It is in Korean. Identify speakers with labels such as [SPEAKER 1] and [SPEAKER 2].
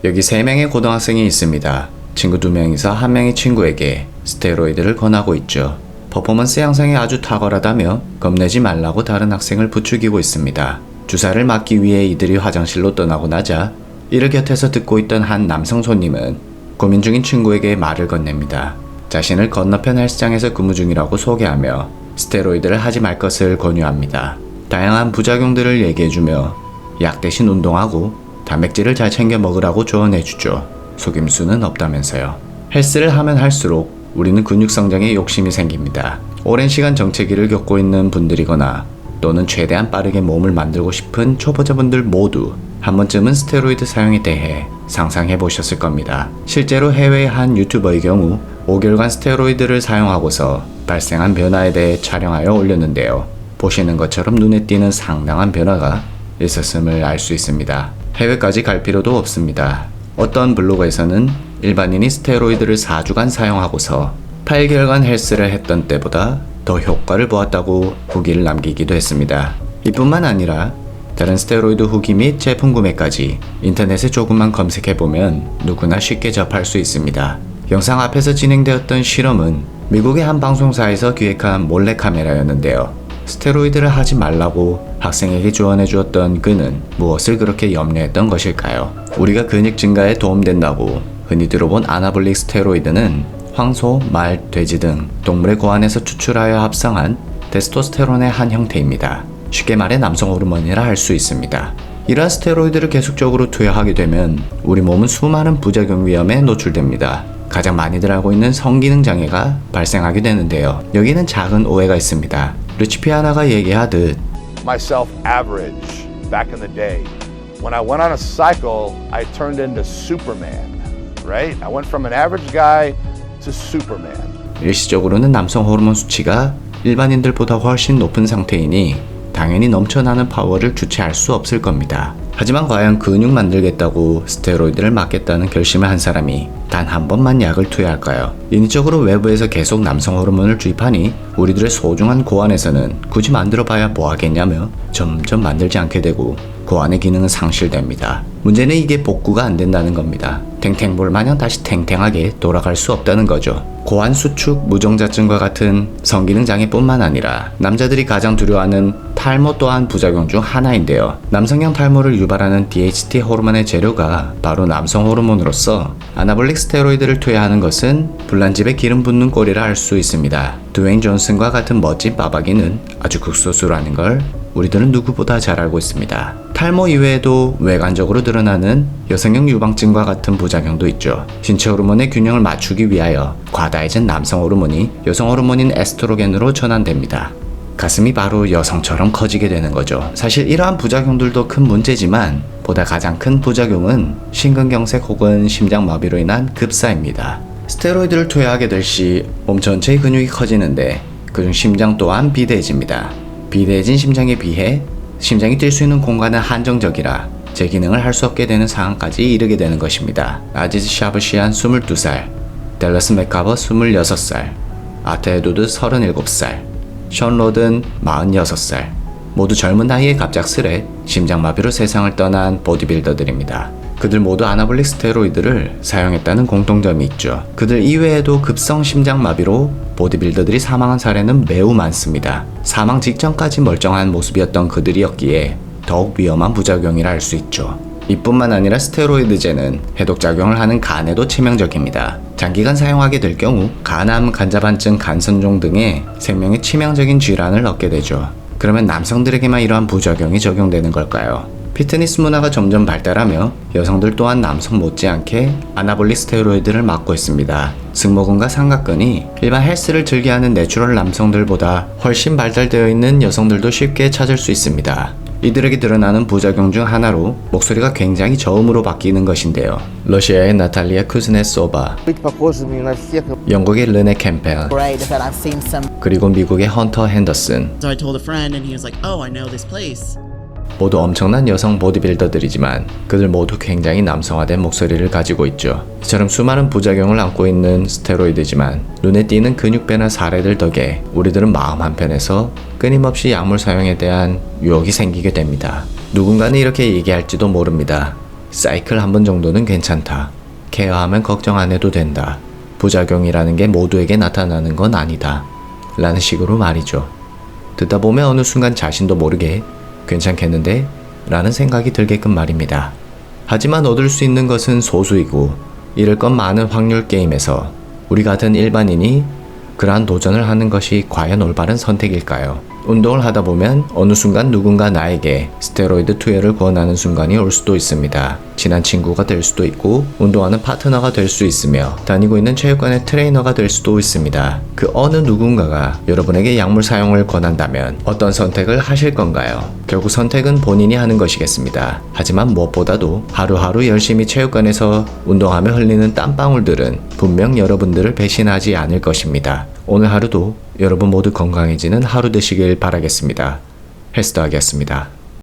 [SPEAKER 1] 여기 3명의 고등학생이 있습니다. 친구 2명이서 1명의 친구에게 스테로이드를 권하고 있죠. 퍼포먼스 향상이 아주 탁월하다며 겁내지 말라고 다른 학생을 부추기고 있습니다. 주사를 맞기 위해 이들이 화장실로 떠나고 나자 이를 곁에서 듣고 있던 한 남성 손님은 고민 중인 친구에게 말을 건넵니다. 자신을 건너편 헬스장에서 근무 중이라고 소개하며 스테로이드를 하지 말 것을 권유합니다. 다양한 부작용들을 얘기해주며 약 대신 운동하고 단백질을 잘 챙겨 먹으라고 조언해주죠. 속임수는 없다면서요. 헬스를 하면 할수록 우리는 근육 성장에 욕심이 생깁니다. 오랜 시간 정체기를 겪고 있는 분들이거나 또는 최대한 빠르게 몸을 만들고 싶은 초보자분들 모두 한 번쯤은 스테로이드 사용에 대해 상상해 보셨을 겁니다. 실제로 해외의 한 유튜버의 경우 5개월간 스테로이드를 사용하고서 발생한 변화에 대해 촬영하여 올렸는데요. 보시는 것처럼 눈에 띄는 상당한 변화가 있었음을 알 수 있습니다. 해외까지 갈 필요도 없습니다. 어떤 블로그에서는 일반인이 스테로이드를 4주간 사용하고서 8개월간 헬스를 했던 때보다 더 효과를 보았다고 후기를 남기기도 했습니다. 이뿐만 아니라 다른 스테로이드 후기 및 제품 구매까지 인터넷에 조금만 검색해보면 누구나 쉽게 접할 수 있습니다. 영상 앞에서 진행되었던 실험은 미국의 한 방송사에서 기획한 몰래카메라였는데요. 스테로이드를 하지 말라고 학생에게 조언해 주었던 그는 무엇을 그렇게 염려했던 것일까요? 우리가 근육 증가에 도움된다고 흔히 들어본 아나볼릭 스테로이드는 황소, 말, 돼지 등 동물의 고안에서 추출하여 합성한 테스토스테론의 한 형태입니다. 쉽게 말해 남성 호르몬이라 할 수 있습니다. 이러한 스테로이드를 계속적으로 투여하게 되면 우리 몸은 수많은 부작용 위험에 노출됩니다. 가장 많이들 알고 있는 성기능 장애가 발생하게 되는데요. 여기는 작은 오해가 있습니다. 리치 피아나가 얘기하듯
[SPEAKER 2] myself average back in the day. When I went on a cycle, I turned into Superman, right? I went from an average guy to Superman.
[SPEAKER 1] 일시적으로는 남성 호르몬 수치가 일반인들보다 훨씬 높은 상태이니 당연히 넘쳐나는 파워를 주체할 수 없을 겁니다. 하지만 과연 근육 만들겠다고 스테로이드를 맞겠다는 결심을 한 사람이 단 한 번만 약을 투여할까요? 인위적으로 외부에서 계속 남성 호르몬을 주입하니 우리들의 소중한 고안에서는 굳이 만들어봐야 뭐하겠냐며 점점 만들지 않게 되고 고안의 기능은 상실됩니다. 문제는 이게 복구가 안 된다는 겁니다. 탱탱볼 마냥 다시 탱탱하게 돌아갈 수 없다는 거죠. 고안 수축 무정자증과 같은 성기능 장애뿐만 아니라 남자들이 가장 두려워하는 탈모 또한 부작용 중 하나인데요. 남성형 탈모를 유발하는 DHT 호르몬의 재료가 바로 남성 호르몬으로서 아나볼릭 스테로이드를 투여하는 것은 불난집에 기름 붓는 꼴이라 할 수 있습니다. 드웨인 존슨과 같은 멋진 빠박이는 아주 극소수라는 걸 우리들은 누구보다 잘 알고 있습니다. 탈모 이외에도 외관적으로 드러나는 여성형 유방증과 같은 부작용도 있죠. 신체 호르몬의 균형을 맞추기 위하여 과다해진 남성 호르몬이 여성 호르몬인 에스트로겐으로 전환됩니다. 가슴이 바로 여성처럼 커지게 되는 거죠. 사실 이러한 부작용들도 큰 문제지만 보다 가장 큰 부작용은 심근경색 혹은 심장마비로 인한 급사입니다. 스테로이드를 투여하게 될 시 몸 전체의 근육이 커지는데 그중 심장 또한 비대해집니다. 비대해진 심장에 비해 심장이 뛸 수 있는 공간은 한정적이라 제 기능을 할 수 없게 되는 상황까지 이르게 되는 것입니다. 아지즈 샤브시안 22살, 댈러스 맥카버 26살, 아트 에도드 37살, 션 로든 46살, 모두 젊은 나이에 갑작스레 심장마비로 세상을 떠난 보디빌더들입니다. 그들 모두 아나볼릭 스테로이드를 사용했다는 공통점이 있죠. 그들 이외에도 급성 심장마비로 보디빌더들이 사망한 사례는 매우 많습니다. 사망 직전까지 멀쩡한 모습이었던 그들이었기에 더욱 위험한 부작용이라 할 수 있죠. 이뿐만 아니라 스테로이드제는 해독작용을 하는 간에도 치명적입니다. 장기간 사용하게 될 경우 간암, 간자반증, 간선종 등의 생명에 치명적인 질환을 얻게 되죠. 그러면 남성들에게만 이러한 부작용이 적용되는 걸까요? 피트니스 문화가 점점 발달하며 여성들 또한 남성 못지않게 아나볼릭 스테로이드를 맞고 있습니다. 승모근과 삼각근이 일반 헬스를 즐겨하는 내추럴 남성들보다 훨씬 발달되어 있는 여성들도 쉽게 찾을 수 있습니다. 이들에게 드러나는 부작용 중 하나로 목소리가 굉장히 저음으로 바뀌는 것인데요. 러시아의 나탈리아 쿠즈네소바, 영국의 르네 캠펠, 그리고 미국의 헌터 핸더슨,
[SPEAKER 3] So I told a friend and he was like, "Oh, I know this place."
[SPEAKER 1] 모두 엄청난 여성 보디빌더들이지만 그들 모두 굉장히 남성화된 목소리를 가지고 있죠. 이처럼 수많은 부작용을 안고 있는 스테로이드지만 눈에 띄는 근육 변화 사례들 덕에 우리들은 마음 한편에서 끊임없이 약물 사용에 대한 유혹이 생기게 됩니다. 누군가는 이렇게 얘기할지도 모릅니다. 사이클 한 번 정도는 괜찮다. 케어하면 걱정 안 해도 된다. 부작용이라는 게 모두에게 나타나는 건 아니다. 라는 식으로 말이죠. 듣다 보면 어느 순간 자신도 모르게 괜찮겠는데? 라는 생각이 들게끔 말입니다. 하지만 얻을 수 있는 것은 소수이고 잃을 건 많은 확률 게임에서 우리 같은 일반인이 그러한 도전을 하는 것이 과연 올바른 선택일까요? 운동을 하다 보면 어느 순간 누군가 나에게 스테로이드 투여를 권하는 순간이 올 수도 있습니다. 친한 친구가 될 수도 있고 운동하는 파트너가 될 수 있으며 다니고 있는 체육관의 트레이너가 될 수도 있습니다. 그 어느 누군가가 여러분에게 약물 사용을 권한다면 어떤 선택을 하실 건가요? 결국 선택은 본인이 하는 것이겠습니다. 하지만 무엇보다도 하루하루 열심히 체육관에서 운동하며 흘리는 땀방울들은 분명 여러분들을 배신하지 않을 것입니다. 오늘 하루도 여러분 모두 건강해지는 하루 되시길 바라겠습니다. 헬스더학이었습니다.